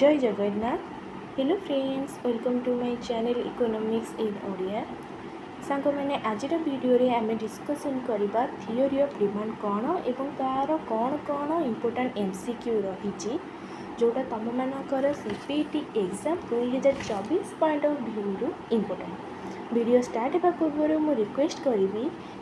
जय Jagannath. Hello friends, welcome to my channel economics in Odia. सांग मैंने आज वीडियो रे आम डिस्कसन करबा थियोरी ऑफ डिमांड कौन एवं तार कौन कौन इंपोर्टेंट एमसीक्यू रही जोटा तुम मानकर CPT exam 2024 point of view important. Video start होगा पूर्व मुझे रिक्वेस्ट करी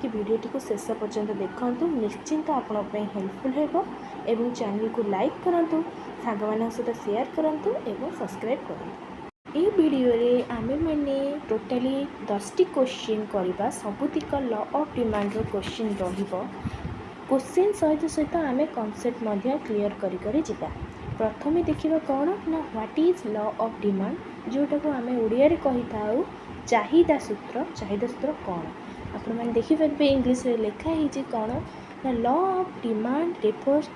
कि वीडियोटी को शेष पर्यंत देखूँ, निश्चिंत आपंप हेल्पफुल हो एवं चैनल को लाइक करूँ, सांग सहित शेयर करूँ एवं सब्सक्राइब करूँ। ये वीडियो रे आमे मैंने टोटाली 10टी क्वेश्चन करवा सबुतिक लॉ ऑफ डिमांड क्वेश्चन रहिबो। क्वेश्चन सहित सहित आमे कॉन्सेप्ट मध्य क्लियर करी जिबा। प्रथमे देखिबा कौन ना what is law of demand, जोटा को आमे ओडिया रे कहि थाउ चाहिदा सूत्र। चाहिदा सूत्र कौन आपण मैंने देखि पारे इंग्लिश रे लिखा है कौन ना law of demand refers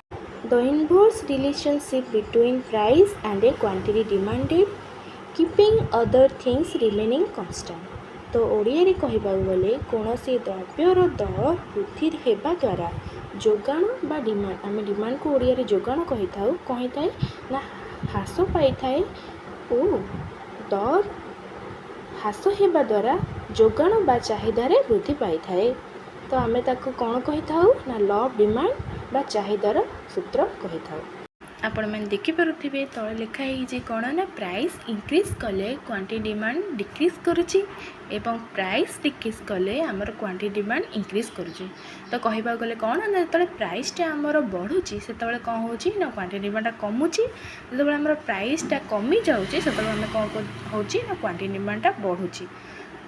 the inverse relationship between price and a quantity demanded, keeping other things remaining constant। तो ओडिया रे कहबा गले कोनोसी द्रव्यर दर वृद्धि हेबा द्वारा जोगाण बा डिमांड, आम डिमांड को ओडिया रे जोगाण कहि थाउ, कहि थाए ना ह्रास पाई थाए ओ दर ह्रास हेबा द्वारा जोगाण बा चाहिदा रे वृद्धि पाई थाए। तो आमे ताको कौन कहि थाउ ना लॉ ऑफ डिमांड बा चाहिदार सूत्र कहि थाउ। आपण मैंने देखि पारुथिबे तळे लिखा है जे कौन ना प्राइस इंक्रीज कले क्वांटिटी डिमांड डिक्रीज करुची एवं प्राइस डिक्रीज कले आमर क्वांटिटी डिमांड इंक्रीज करुची। तो कहबा गले कौन ना तळे प्राइस टा आमर बढ़ुची सेतବେଳେ कौन होची ना क्वांटिटी डिमांड कमुची, जेतବେଳେ आमर प्राइस टा कमी जाउची सेतବେଳେ हम कौन होची ना क्वांटिटी डिमांड टा बढ़ुची।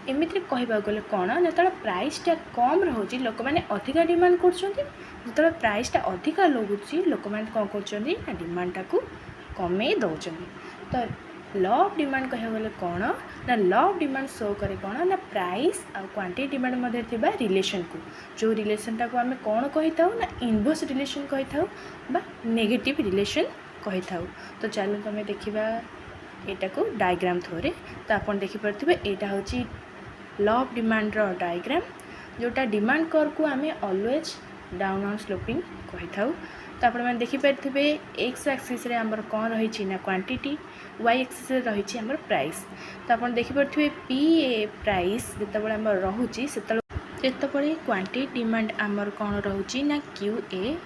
एमिति कहबा गले कौन ना तळे प्राइस टा कम रहउची लोक माने अधिका डिमांड करछन्ती, जेतବେଳେ प्राइस टा अधिका लगुची लोक माने कौन करछन्ती ना डिमांड टा को कमे दउछन्ती। तो लॉ ऑफ डिमांड कहबा गले कौन ना लॉ ऑफ डिमांड शो करे कौन ना प्राइस आ क्वांटिटी डिमांड मध्ये थिबा रिलेशन को, जो रिलेशन टा को हमें कौन कहि थाउ ना इनवर्स रिलेशन कहि थाउ बा नेगेटिव रिलेशन कहि थाउ। तो चलो तमे देखिबा एटा को डायग्राम थोरे। तो आपण देखि परथिबे एटा होची लॉ ऑफ डिमांड रो डायग्राम, जोटा डिमांड कर्व को आमे ऑलवेज डाउन ऑन स्लोपिंग कहि थाउ। तो आपण माने देखि परथिबे एक्स एक्सिस रे हमर कोन रही छी ना क्वांटिटी, वाई एक्सिस रे रही छी हमर प्राइस। तो आपण देखि परथिबे पी ए प्राइस जेतबळे हमर रहूची सेतबळे क्वांटिटी डिमांड हमर कोन रहूची ना क्यू ए।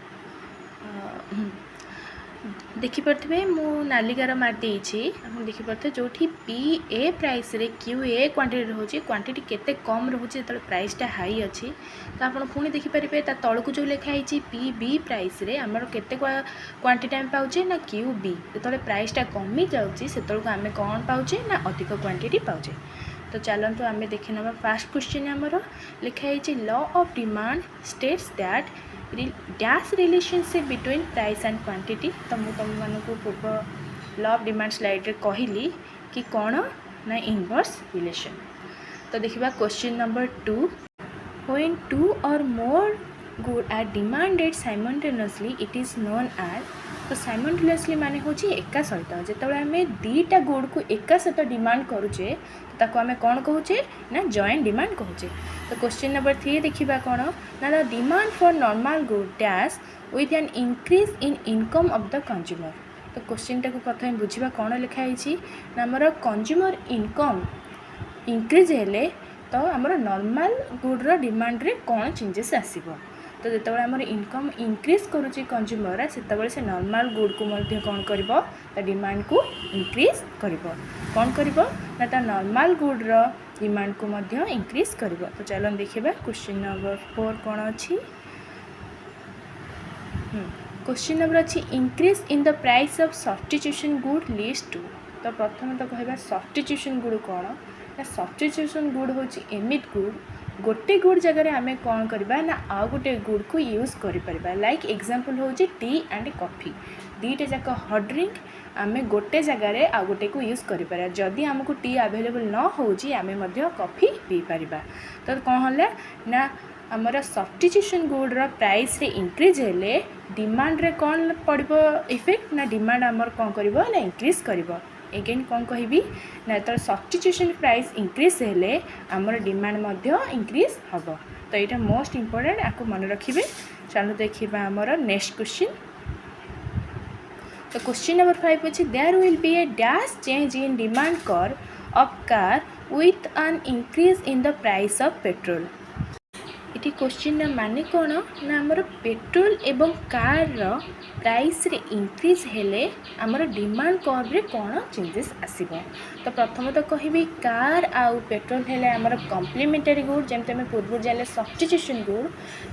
देखिपे मु नालिकार मार देछि देखिपे जो पी ए प्राइस रे क्यू ए क्वांटिटी रोचे, क्वांटिटी केते कम रोचे जो प्राइस टा हाई अच्छी। तो आप पुणी देखिपारे ता तलू जो लिखाई पी बी प्राइस रे आमर केते क्वांटिटी आम पाचे ना क्यू बी, जो प्राइस टा कमी जाऊँगी से आम कौन पाचे ना अधिक क्वांटिटी पाचे। तो चलतु आम देखी ना फास्ट क्वेश्चन आमर लिखाई law of demand states that dash relationship between price and quantity. तो मुझे तुम मानक पूर्व लॉ ऑफ डिमांड स्लाइड रे कहली कि कौन ना इनवर्स रिलेशन। तो देखिबा question number 2, when two or more good are demanded simultaneously it is known as. तो साइमल्टेनियसली माने होची एका सहित, जेतबळे आमे दीटा गुड को एका सहित डिमांड करूचे ताको आमे कौन कहूचे ना जॉइंट डिमांड कहूचे। तो क्वेश्चन नंबर 3 देखिबा कौन ना the demand for normal good dash with an increase in income of the consumer. तो क्वेश्चन टाको प्रथम बुझिबा कौन लिखाई ना हमर कंज्यूमर इनकम इंक्रीज हेले तो हमर नॉर्मल गुड रो डिमांड रे कौन चेंजेस आसीबो। तो जितेबाला आमर इनकम इंक्रीज करुच्ची कंज्यूमर सेतबळे से नॉर्मल गुड को मध्य कौन करिबो ता डिमांड को इंक्रीज करिबो। कौन करिबो ना ता नॉर्मल गुड रो डिमांड को मध्य इंक्रीज करिबो। तो चलो देखिबा क्वेश्चन नंबर 4 कौन अछि। क्वेश्चन नंबर अच्छी increase in the price of substitution good leads to. तो प्रथम तो कहबा सब्स्टिट्यूशन गुड कौन ना सब्स्टिट्यूशन गुड होची एमिट गुड गोटे गुड जगह आम कौन करबा ना आउ गोटे गुड को यूज करिपरिबा। लाइक एग्जांपल होची टी एंड कॉफी, दीटा जाक हॉट ड्रिंक आम गोटे जगार आउ गोटे को यूज करिपरिबा। जदि आमको टी अवेलेबल न होची आमे मध्य कॉफी पी परिबा। तो कौन होला ना आमर सब्स्टिट्यूशन गुड रो प्राइस रे इंक्रीज हेले डिमांड रे कौन पड़िबो इफेक्ट ना डिमांड आमर कौन करिबो ना इंक्रीज करिबो। एगेन कौन कहबी ना तो सब्स्टिट्यूशन प्राइस इंक्रीज हेले आमर डिमांड मध्य इंक्रीज हम। तो यहाँ मोस्ट इंपोर्टेंट आपको मन रखिए। चलो देखिए आमर नेक्स्ट क्वेश्चन। तो क्वेश्चन नंबर 5 अच्छे there will be a dash change in demand curve of car with an increase in the price of petrol. ये क्वेश्चन माने कौन ना आमर पेट्रोल एवं कार प्राइस रे इंक्रीज हेले आमर डिमांड कर्व रे कौन चेंजेस आसीबो। तो प्रथम तो कहबी कार आउ पेट्रोल हेले आमर कॉम्प्लीमेंटरी गुड जमते आम पूर्व जाले सब्स्टिट्यूशन गुड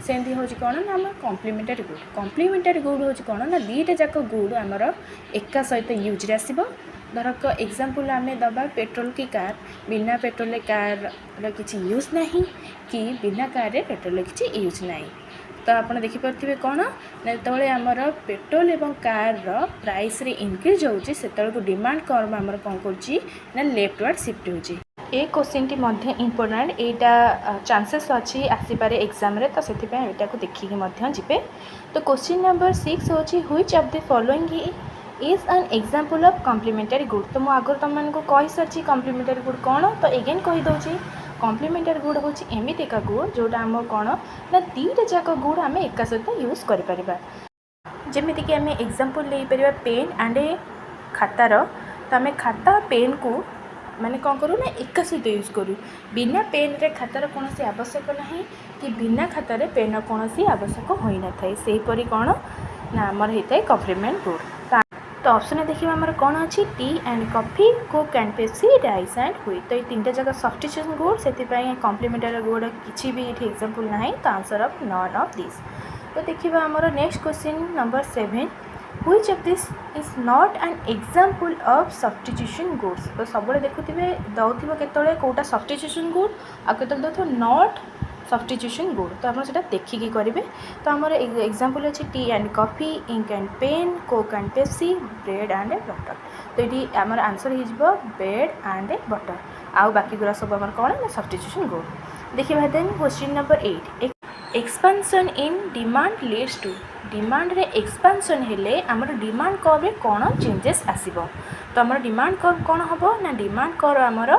सेमती हूँ कौन ना आम कॉम्प्लीमेंटरी गुड। कॉम्प्लीमेंटरी गुड हूँ कौन ना दुईटा जाक गुड आमर एका सहित यूज रे आसीबो। धरक एग्जांपल आम दबा पेट्रोल की कार बिना पेट्रोल कार किसी यूज नहीं कि बिना कार रे पेट्रोल किसी यूज नहीं। तो आप देखिपे कौन ना जो आमर पेट्रोल एवं कार प्राइस रे इंक्रीज होची सेतळको डिमांड कर्व आमर कौन कर लेफ्ट वर्ड शिफ्ट होची। ए क्वेश्चन टी मध्य इम्पोर्टेंट एटा चांसेस अच्छी आसीपारे एग्जाम रे तो सेति पे एटा को देखिकी मध्य जिबे। तो क्वेश्चन नंबर 6 होची which of the following is an example of complementary good. तो मुझे आगर तुम मानक कही सारी कॉम्प्लीमेंटरी गुड कौन तो एगेन कहीदे कॉम्प्लीमेंटरी गुड हूँ एमती एक गुड जोटा आम कौन ना दुईटा जाक गुड आम एक सहित यूज कर जमीक आम एग्जांपल ले पार पेन एंड ए खातार। तो आम खाता पेन को माने कौन करूँ ना एक सहित यूज करूँ बिना पेन रे खातार कौन सी आवश्यक नहीं कि बिना खातार पेन कौन सी आवश्यक हो न थाए सेहीपरि कौन ना आमर होता है कॉम्प्लीमेंट गुड। तो ऑप्शन देखिए आमर कौन अच्छी T and coffee Coke and Pepsi rice and wheat. तो ये तीनटा जगह सब्स्टिट्यूशन गुड से कॉम्प्लीमेंटरी गुड किसी भी ये एग्जांपल ना तो answer of none of this. तो देखिए आमर next question number 7 which of this is not an example of substitution goods. तो सब देखुवे दौर केतले कोटा सब्स्टिट्यूशन गुड आ केतले दौर नॉट सब्स्टिट्यूशन गुड। तो आप देखिकी करेंगे। तो आमर एग्जांपल अच्छे tea and coffee ink and pen Coke and Pepsi bread and butter. तो ये आमर आंसर हो ब्रेड एंड बटर आउ बाकी गुरा सब आमर कौन ना सब्स्टिट्यूशन गुड। देखिए then question number 8 expansion in demand leads to. Demand रे एक्सपेंशन हेले आमर डिमांड कर्व रे कौन चेंजेस आसीबो। तो आमर डिमांड कर्व कौन हबो ना डिमांड कर्व आमर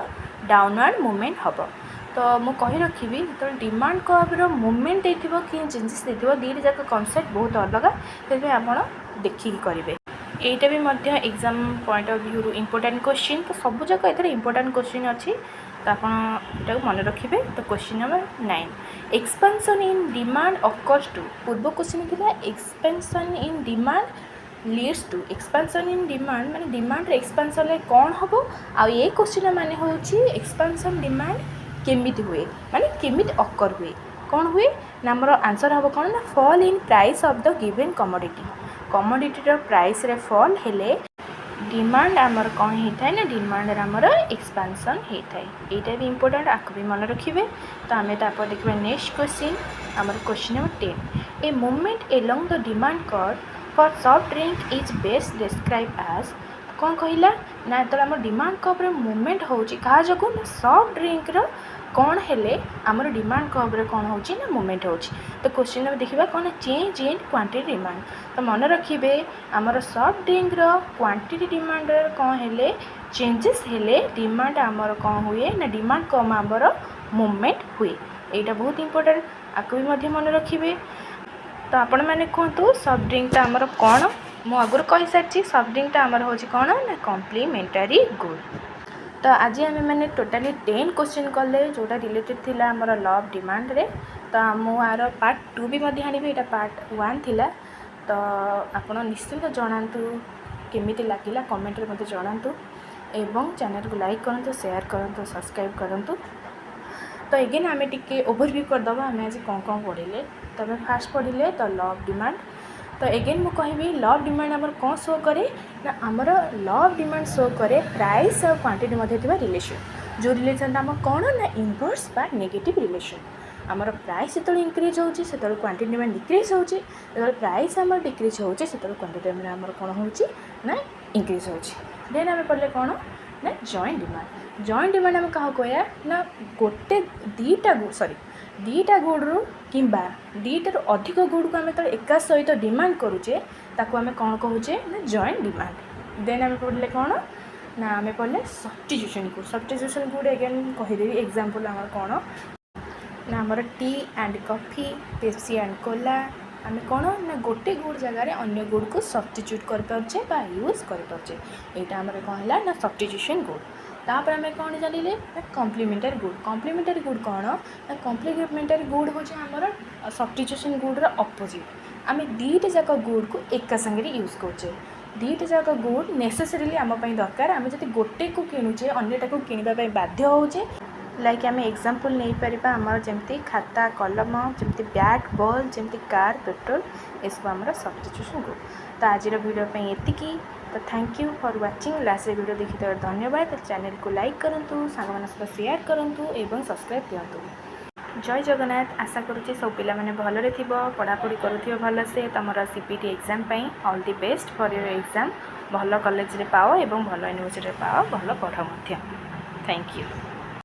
डाउनवर्ड मूवमेंट हबो। तो मुझे कही रखी जो डिमांड कर्व मूवमेंट कि चेंजेस देते दुईटा जाक कनसेप्ट बहुत अलग से आप देखिकी करेंगे। यहीटा भी exam point of view important question. तो सब जाक एथर इंपोर्टेंट क्वेश्चन अच्छी तो आपको मन रखिए। तो question number 9 expansion in demand occurs to. पूर्व क्वेश्चन था expansion in demand leads to. Expansion in demand माने डिमांड एक्सपेंशन कौन हम आ ये क्वेश्चन माने हूँ एक्सपेंशन डिमांड केमिति हुए माने केमिति अकर हुए कौन हुए ना आमर आंसर हम कौन ना fall in price of the given commodity. Commodity price रे फॉल हेले डिमांड आमर कौन होता है ना डिमांड आमर एक्सपेंशन होता है। यहाँ भी इंपोर्टेंट आपको भी मन रखिए। तो आम तापर देखिए नेक्स्ट क्वेश्चन आमर question number 10 a movement along the demand curve for soft drink is best describe as. कौन कहला ना तो आम डिमांड कर्व मूवमेंट होची कहा जगो ना सॉफ्ट ड्रिंक रो कौन हेले आमर डिमांड कर्व रे कौन होची ना मूवमेंट होची। तो क्वेश्चन में देखिबा कौन चेंज इन क्वांटिटी डिमांड। तो मन रखिए आमर सॉफ्ट ड्रिंक रो क्वांटिटी डिमांड रे कौन हेले चेंजेस हेले डिमांड आमर कौन हुए ना डिमांड कम आमर मूवमेंट हुए। यहाँ बहुत इंपोर्टेंट आपको भी मन रखिए। तो आपण मैंने कहतु सॉफ्ट ड्रिंक आमर कौन मु आगुरी कही सारी सॉफ्ट ड्रिंक आमर हो कौन ना कॉम्प्लीमेंटरी गुड। तो आज आम मैंने टोटाली 10 क्वेश्चन कले जोटा रिलेटेड थिला आमर लॉ ऑफ डिमांड रे। तो मुझे पार्ट 2 भी आनी यहाँ पार्ट 1 थिला। तो आपण निश्चिंत जनातु केमिति लागिला कमेंट रे मते जनातु एवं चैनल को लाइक करंतु शेयर करंतु सब्सक्राइब करंतु। तो एगेन आम टिके ओवरव्यू करदबा आम आज कौन कौन पढ़िले। तो आम फास्ट पढ़िले तो लॉ ऑफ डिमांड। तो एगेन मु कहबी लॉ ऑफ डिमांड आमर कौन शो करे ना आमर लॉ ऑफ डिमांड शो करे प्राइस और क्वांटिटी मध्य थिबा रिलेशन। जो रिलेशन आम कौन ना इनवर्स बा नेगेटिव रिलेशन। आमर प्राइस जो इंक्रीज होची से क्वांटिटी डिमांड डिक्रीज होची प्राइस आमर डिक्रीज होची से क्वांटिटी डिमांड आमर कौन होची ना इंक्रीज होची। देन आम पढ़ले कौन ना जॉइंट डिमांड। जॉइंट डिमांड आम क्या कहया ना गोटे दीटा गुड रु किंबा दीटार अधिक गुड को आम तो एका सहित डिमांड करुचे ताकू आम कौन कहूचे ना जॉइंट डिमांड। देन आम पढ़ले कौन ना आम पढ़ले substitution good. Substitution good again कहीदेवी एग्जांपल आम कौन ना आमर tea and coffee Pepsi and cola आम कौन ना गोटे गुड जगार अन्य गुड को सब्स्टिट्यूट करपारे यूज करपारे यहाँ आम कौन है ना सब्स्टिट्यूशन गुड। तापर आम कौन जानिले ना कम्प्लीमेंटरी गुड। कम्प्लीमेंटरी गुड कौन ना कम्प्लीमेंटरी गुड हूँ आमर सब्स्टिट्यूशन गुड्र अपोजिट। आम दीटा जाक गुड को एका संगे यूज करुचे। दीटा जाक गुड नेसेसरीली आम दरकार। आम जब गोटे को किणुचे अन्यटा को किणवाई बाध्य होचे। लाइक आम एग्जांपल नहीं पारिबा आमर जमती खाता कलम जमती बैट बॉल जमती कार पेट्रोल ये सब आमर सब्स्टिट्यूशन गुड। तो आज वीडियो पे एतिकी। तो thank you for watching. Last video देखि धन्यवाद। चैनल को लाइक करूँ सांग शेयर करूँ एवं सब्सक्राइब दिंतु। जय जगन्नाथ। आशा करुँचे सब पिला माने भलरे थिबो पढ़ापढ़ी करुथिबो भल से तुमर सीपीटी एग्जाम पई all the best for your exam. भल कॉलेज रे पाओ एवं भल यूनिवर्सिटी रे पाओ भल पढ़ मध्य। Thank you.